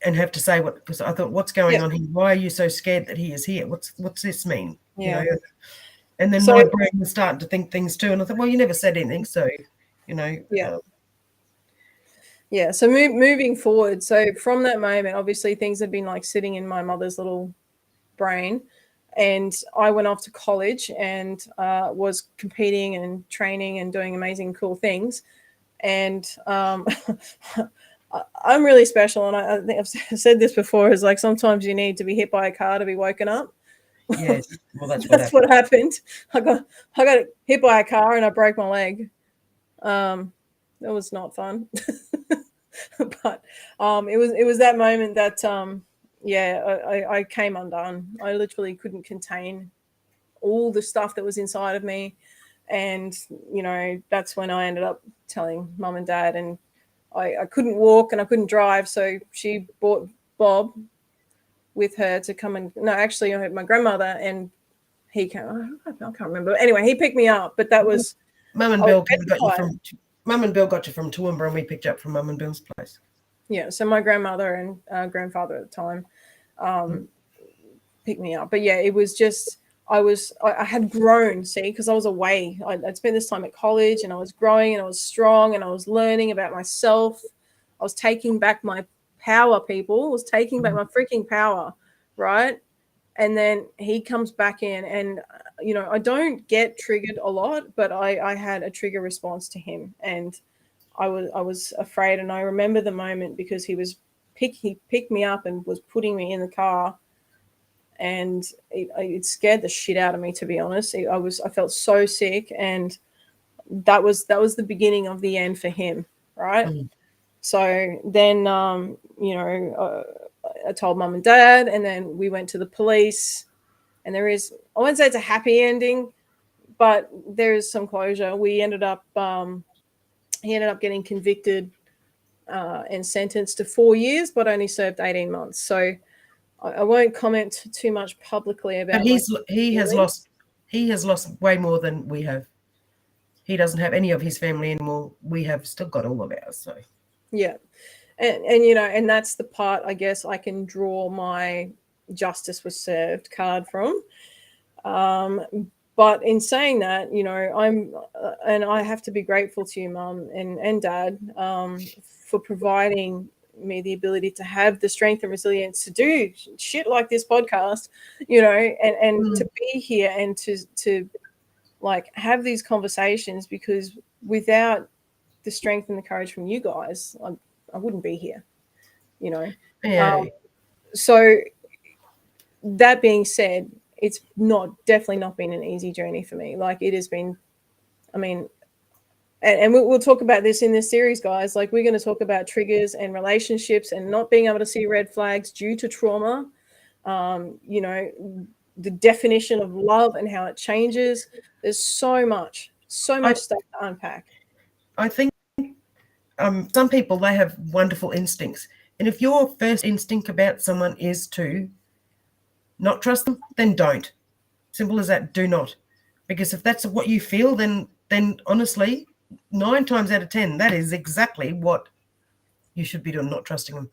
and have to say what, because I thought, what's going on here? Why are you so scared that he is here? What's this mean? Yeah. You know? And then my brain was starting to think things too, and I thought, well, you never said anything, so, Yeah. Yeah, so moving forward, so from that moment, obviously things had been like sitting in my mother's little brain, and I went off to college and was competing and training and doing amazing, cool things. And I'm really special, and I think I've said this before, is like sometimes you need to be hit by a car to be woken up. Yes, well, that's what happened. I got hit by a car and I broke my leg. That was not fun. But it was that moment that I came undone. I literally couldn't contain all the stuff that was inside of me, and that's when I ended up telling Mum and Dad, and I couldn't walk and I couldn't drive, so she brought Bob with her to come and actually my grandmother, and he came. I can't remember. Anyway, he picked me up, but that was Mum and Bill got you from Toowoomba, and we picked you up from Mum and Bill's place. Yeah, so my grandmother and grandfather at the time picked me up. But yeah, it was just I had grown, because I was away. I'd spent this time at college, and I was growing, and I was strong, and I was learning about myself. I was taking back my power, people. I was taking back my freaking power, right? And then he comes back in, and I don't get triggered a lot, but I had a trigger response to him, and I was afraid. And I remember the moment because he picked me up and was putting me in the car, and it scared the shit out of me, to be honest. I felt so sick, and that was the beginning of the end for him, right? Mm. So then, I told mum and dad, and then we went to the police. And I won't say it's a happy ending, but there is some closure. He ended up getting convicted and sentenced to 4 years, but only served 18 months. So I won't comment too much publicly But about my he feelings. has lost way more than we have. He doesn't have any of his family anymore. We have still got all of ours. So Yeah. And that's the part, I guess, I can draw my justice was served card from. But in saying that, and I have to be grateful to you, Mum and Dad, for providing me the ability to have the strength and resilience to do shit like this podcast, and to be here and to like have these conversations, because without the strength and the courage from you guys, I wouldn't be here, you know. yeah, So that being said, it's definitely not been an easy journey for me. Like, it has been, I mean, and we'll talk about this in this series, guys. Like, we're going to talk about triggers and relationships and not being able to see red flags due to trauma. The definition of love and how it changes. There's so much I stuff to unpack. I think some people, they have wonderful instincts, and if your first instinct about someone is to not trust them, then don't. Simple as that. Do not, because if that's what you feel, then honestly, 9 times out of 10, that is exactly what you should be doing, not trusting them.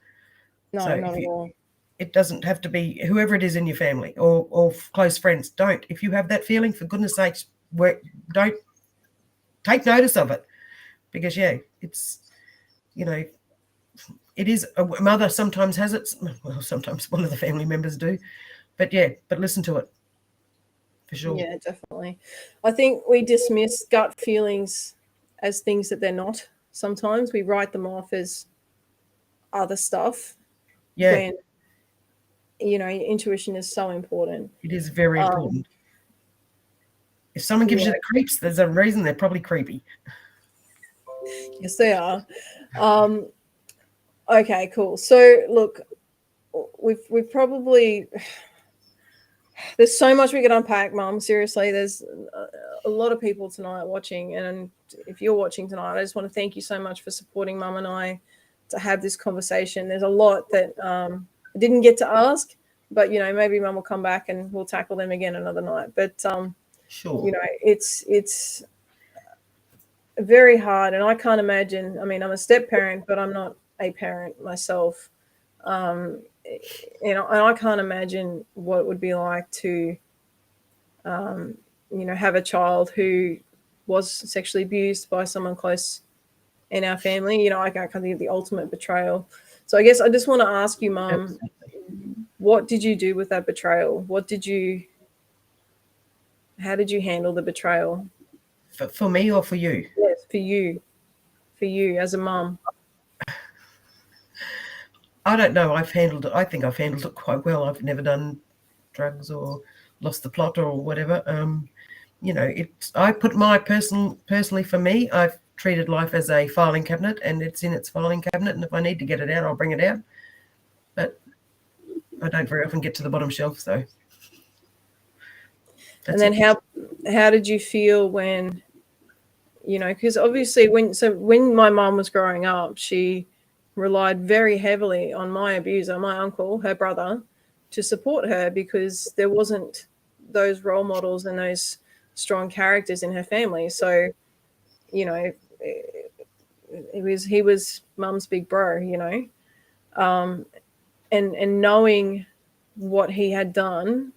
No, So not at all. it doesn't have to be whoever it is in your family or close friends. Don't. If you have that feeling, for goodness sakes, don't take notice of it, because it's, it is a mother sometimes has it. Well, sometimes one of the family members do, but listen to it for sure. Yeah, definitely. I think we dismiss gut feelings as things that they're not. Sometimes we write them off as other stuff Yeah, when, intuition is so important. it is very important. If someone gives Yeah, you the creeps, there's a reason they're probably creepy. yes, they are. Okay, cool. So look, we've probably there's so much we could unpack, Mum. Seriously, there's a lot of people tonight watching, and if you're watching tonight, I just want to thank you so much for supporting Mum and I to have this conversation. There's a lot that I didn't get to ask, but maybe Mum will come back and we'll tackle them again another night. But Sure. it's very hard, and I can't imagine. I mean, I'm a step parent, but I'm not a parent myself. And I can't imagine what it would be like to, have a child who was sexually abused by someone close in our family. I can't think of the ultimate betrayal. So I guess I just want to ask you, Mum, what did you do with that betrayal? How did you handle the betrayal? For me or for you? Yes, for you as a mum. I don't know. I think I've handled it quite well. I've never done drugs or lost the plot or whatever. I put my personally for me, I've treated life as a filing cabinet, and it's in its filing cabinet. And if I need to get it out, I'll bring it out. But I don't very often get to the bottom shelf, so. And then how did you feel when, because obviously when my mum was growing up, she relied very heavily on my abuser, my uncle, her brother, to support her, because there wasn't those role models and those strong characters in her family. So, he was mum's big bro, and knowing what he had done,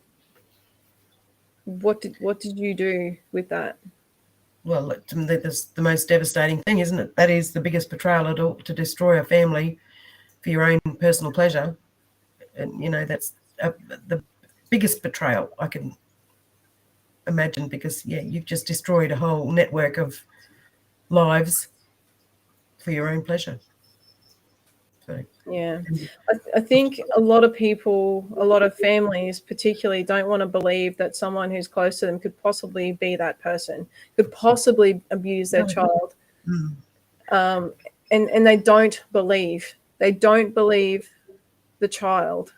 what did you do with that? Well, that's the most devastating thing, isn't it? That is the biggest betrayal at all, to destroy a family for your own personal pleasure. And, that's the biggest betrayal I can imagine, because, you've just destroyed a whole network of lives for your own pleasure. So, Yeah. I think a lot of people, a lot of families particularly, don't want to believe that someone who's close to them could possibly be that person, could possibly abuse their child. And they don't believe. They don't believe the child.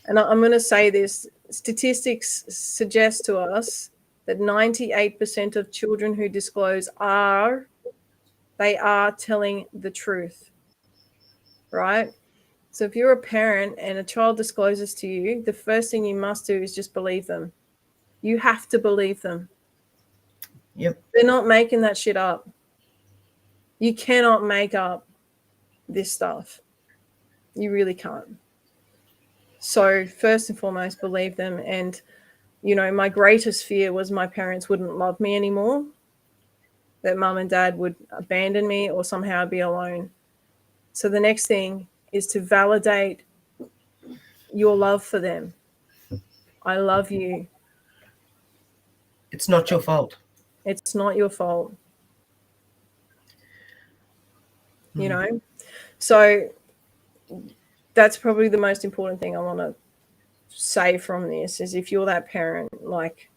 And I'm going to say this, statistics suggest to us that 98% of children who disclose they are telling the truth, right? So if you're a parent and a child discloses to you, the first thing you must do is just believe them. You have to believe them. yep. They're not making that shit up. You cannot make up this stuff. You really can't. So first and foremost, believe them. And, my greatest fear was my parents wouldn't love me anymore, that mum and dad would abandon me or somehow be alone. So the next thing is to validate your love for them. I love you. It's not your fault. It's not your fault. So that's probably the most important thing I want to say from this is if you're that parent, like,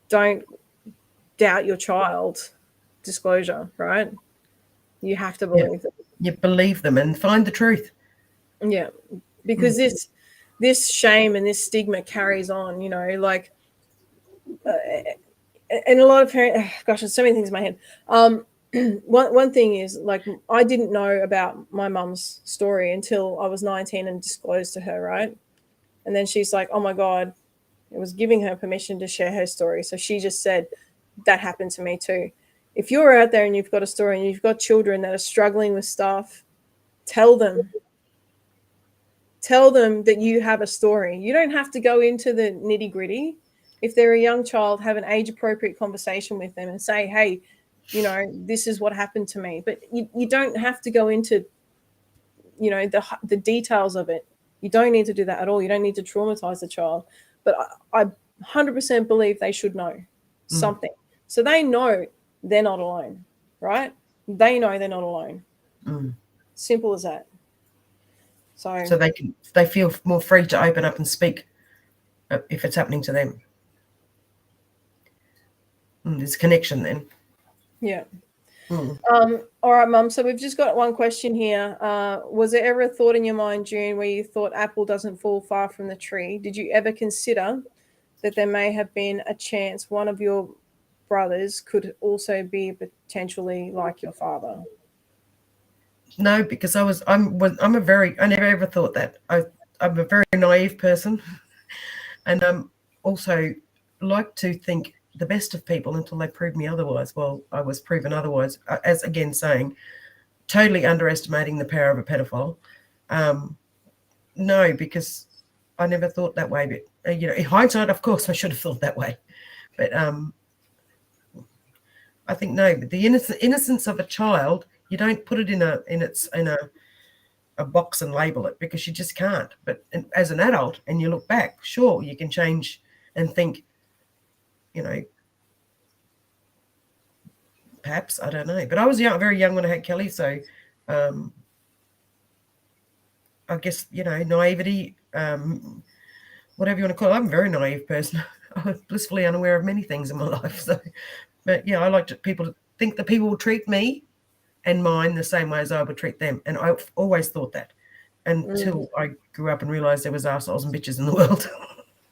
don't doubt your child's disclosure, right? You have to believe it. You believe them and find the truth. Yeah, because this shame and this stigma carries on, like, and a lot of parents, gosh, there's so many things in my head. One thing is, like, I didn't know about my mum's story until I was 19 and disclosed to her, right? And then she's like, oh my God, it was giving her permission to share her story. So she just said, that happened to me too. If you're out there and you've got a story and you've got children that are struggling with stuff, tell them. Tell them that you have a story. You don't have to go into the nitty gritty. If they're a young child, have an age appropriate conversation with them and say, hey, this is what happened to me. But you don't have to go into, the details of it. You don't need to do that at all. You don't need to traumatize the child. But I 100% believe they should know something. So they know they're not alone, right? They know they're not alone. Simple as that. So they feel more free to open up and speak if it's happening to them. There's connection then. Yeah. All right, Mum. So we've just got one question here. Was there ever a thought in your mind, June, where you thought apple doesn't fall far from the tree? Did you ever consider that there may have been a chance one of your brothers could also be potentially like your father? No, because I never ever thought that. I'm a very naive person, and also like to think the best of people until they prove me otherwise. Well, I was proven otherwise, as again saying, totally underestimating the power of a pedophile. No, because I never thought that way. But in hindsight, of course, I should have thought that way. But I think no. But the innocence of a child, you don't put it in a box and label it, because you just can't. But as an adult, and you look back, sure, you can change and think, perhaps, I don't know. But I was very young when I had Kelly, so I guess, naivety, whatever you want to call it. I'm a very naive person. I'm blissfully unaware of many things in my life. So, but yeah, I like people to think that people will treat me and mine the same way as I would treat them. And I've always thought that until I grew up and realised there was arseholes and bitches in the world.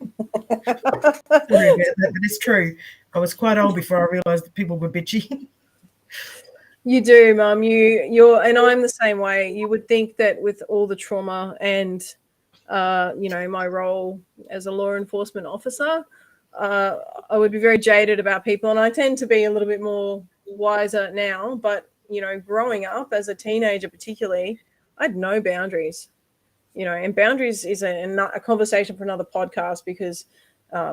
Sorry about that, but it's true. I was quite old before I realised that people were bitchy. You do, Mum. And I'm the same way. You would think that with all the trauma and, my role as a law enforcement officer, I would be very jaded about people. And I tend to be a little bit more wiser now. But, growing up as a teenager particularly, I had no boundaries, and boundaries is a conversation for another podcast, because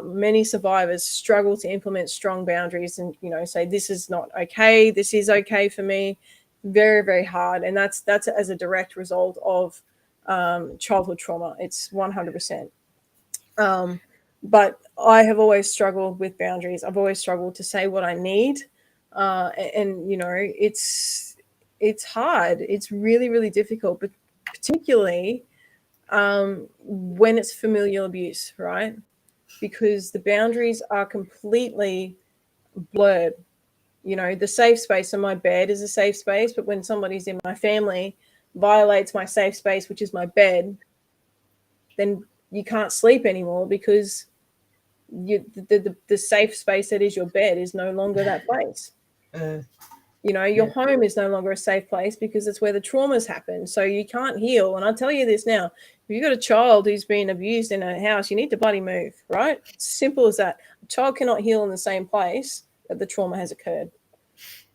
many survivors struggle to implement strong boundaries and, say, this is not okay, this is okay for me. Very, very hard. And that's as a direct result of childhood trauma. It's 100%. But I have always struggled with boundaries. I've always struggled to say what I need. And, it's hard. It's really, really difficult, but particularly when it's familial abuse, right? Because the boundaries are completely blurred. You know, the safe space on my bed is a safe space, but when somebody's in my family violates my safe space, which is my bed, then you can't sleep anymore because the safe space that is your bed is no longer that place. Uh, You know, your home is no longer a safe place because it's where the traumas happen. So you can't heal. And I'll tell you this now, if you've got a child who's been abused in a house, you need to bloody move, right? Simple as that. A child cannot heal in the same place that the trauma has occurred.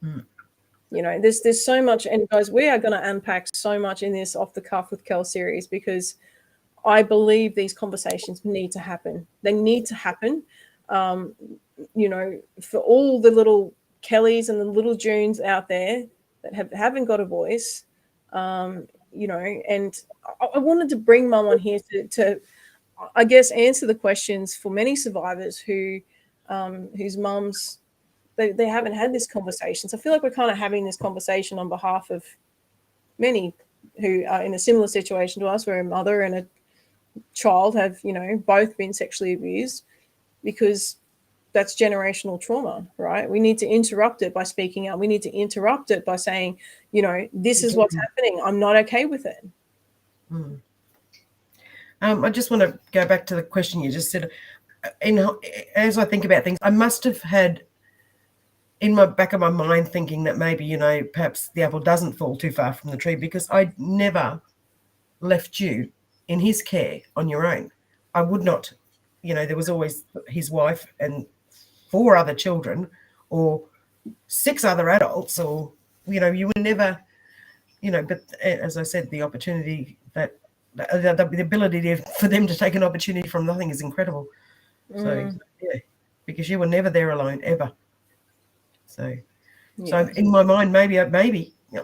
You know, there's so much, and guys, we are going to unpack so much in this Off the Cuff with Kel series because I believe these conversations need to happen. They need to happen. You know, for all the little Kellys and the little Junes out there that haven't got a voice, you know, and I wanted to bring Mum on here to, I guess, answer the questions for many survivors whose mums, they haven't had this conversation. So I feel like we're kind of having this conversation on behalf of many who are in a similar situation to us, where a mother and a child have, you know, both been sexually abused, because that's generational trauma, right? We need to interrupt it by speaking out. We need to interrupt it by saying, you know, this is what's happening. I'm not okay with it. I just want to go back to the question you just said. As I think about things, I must have had in my back of my mind thinking that maybe, you know, perhaps the apple doesn't fall too far from the tree, because I never left you in his care on your own. I would not, you know, there was always his wife and 4 other children or 6 other adults, or, you know, you were never, you know, but as I said, the opportunity that the ability for them to take an opportunity from nothing is incredible. So, yeah, because you were never there alone, ever. So, Yeah. so in my mind, maybe,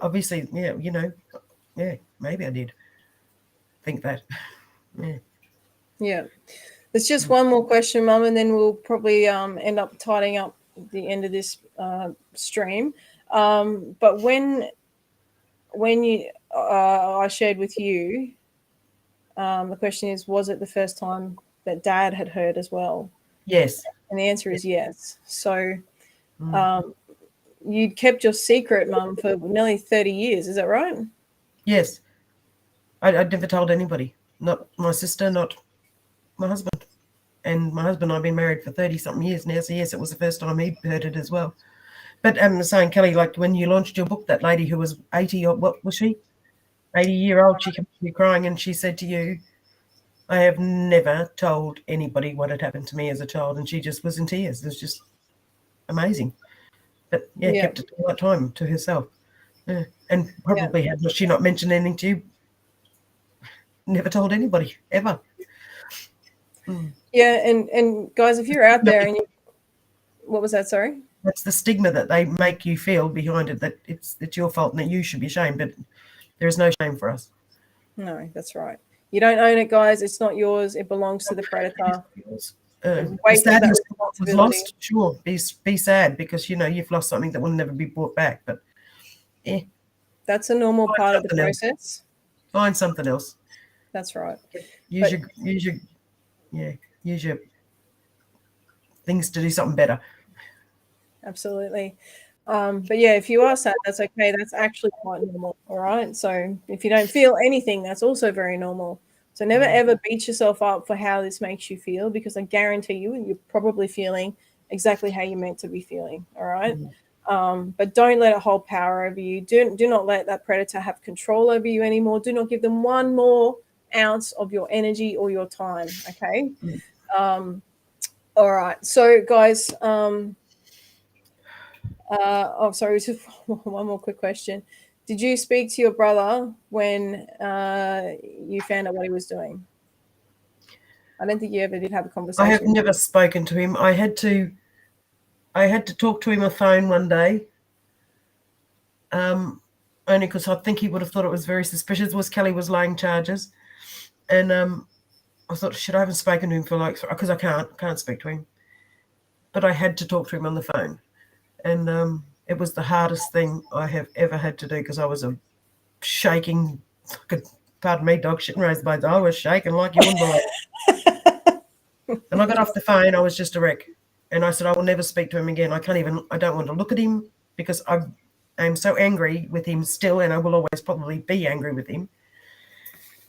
obviously, yeah, you know, yeah, maybe I did think that. Yeah. Yeah. There's just one more question, Mum, and then we'll probably end up tidying up the end of this stream. But when you I shared with you, the question is, was it the first time that Dad had heard as well? Yes. And the answer is yes. So you kept your secret, Mum, for nearly 30 years. Is that right? Yes. I'd never told anybody, not my sister, not my husband. And my husband and I have been married for 30-something years now, so yes, it was the first time he'd heard it as well. But saying, Kelly, like when you launched your book, that lady who was 80, or what was she? 80-year-old, she came to you crying and she said to you, I have never told anybody what had happened to me as a child. And she just was in tears. It was just amazing. But, yeah, kept it all that time to herself. Yeah. And probably had she not mentioned anything to you, never told anybody, ever. Yeah, and guys, if you're out there and what was that, sorry? That's the stigma that they make you feel behind it, that it's your fault and that you should be ashamed, but there is no shame for us. No, that's right. You don't own it, guys. It's not yours. It belongs to the predator. Be sad that was lost. Sure, be sad because, you know, you've lost something that will never be brought back. But yeah, that's a normal part of the process. Find something else. That's right. Use your things to do something better. Absolutely. But yeah, if you are sad, that's okay. That's actually quite normal. All right. So if you don't feel anything, that's also very normal. So never ever beat yourself up for how this makes you feel, because I guarantee you're probably feeling exactly how you're meant to be feeling. All right. But don't let it hold power over you. Do not let that predator have control over you anymore. Do not give them one more ounce of your energy or your time. Okay. All right. So guys, sorry, just one more quick question. Did you speak to your brother when you found out what he was doing? I don't think you ever did have a conversation. I have never spoken to him. I had to talk to him on the phone one day, only because I think he would have thought it was very suspicious. Kelly was laying charges, and I thought, shit, I haven't spoken to him for because I can't speak to him. But I had to talk to him on the phone, and It was the hardest thing I have ever had to do because I was a shaking, pardon me, dog shit and raised bones. I was shaking like you wouldn't believe. And I got off the phone, I was just a wreck. And I said, I will never speak to him again. I don't want to look at him because I'm so angry with him still, and I will always probably be angry with him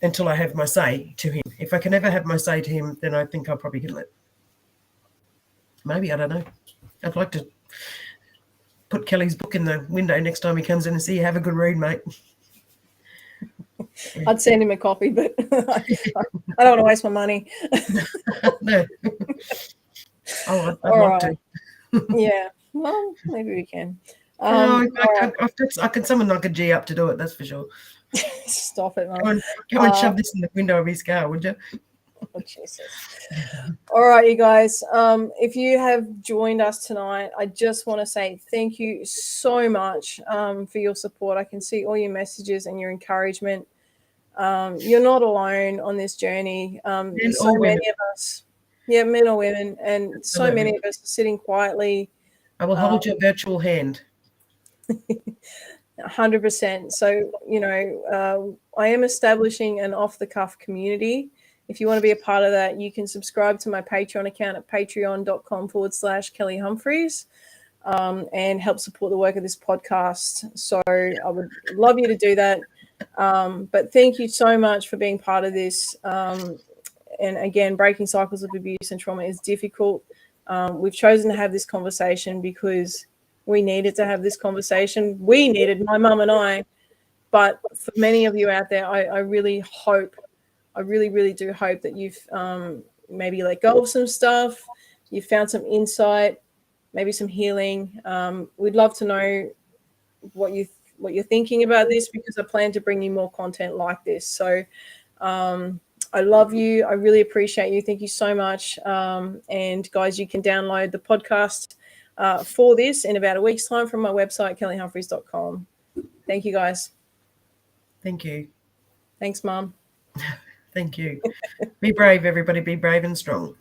until I have my say to him. If I can ever have my say to him, then I think I'll probably get it. Maybe, I don't know. I'd like to put Kelly's book in the window next time he comes in and see you. Have a good read, mate. I'd send him a copy, but I don't want to waste my money. No. Oh, I'd All love right. to. Yeah. Well, maybe we can. No, All I can summon like a G up to do it, that's for sure. Stop it, Mum. Come and shove this in the window of his car, would you? Oh, Jesus. All right, you guys. If you have joined us tonight, I just want to say thank you so much for your support. I can see all your messages and your encouragement. You're not alone on this journey. Men So or women. many of us, men or women, and so Absolutely. many of us are sitting quietly. I will hold your virtual hand. 100%. So, I am establishing an off-the-cuff community. If you want to be a part of that, you can subscribe to my Patreon account at patreon.com/Kelly Humphries and help support the work of this podcast. So I would love you to do that. But thank you so much for being part of this. And again, breaking cycles of abuse and trauma is difficult. We've chosen to have this conversation because we needed to have this conversation. We needed, my mum and I. But for many of you out there, I really hope, I really, really do hope that you've maybe let go of some stuff, you've found some insight, maybe some healing. We'd love to know what you're thinking about this, because I plan to bring you more content like this. So I love you. I really appreciate you. Thank you so much. And guys, you can download the podcast for this in about a week's time from my website, kellyhumphries.com. Thank you, guys. Thank you. Thanks, Mum. Thank you. Be brave, everybody. Be brave and strong.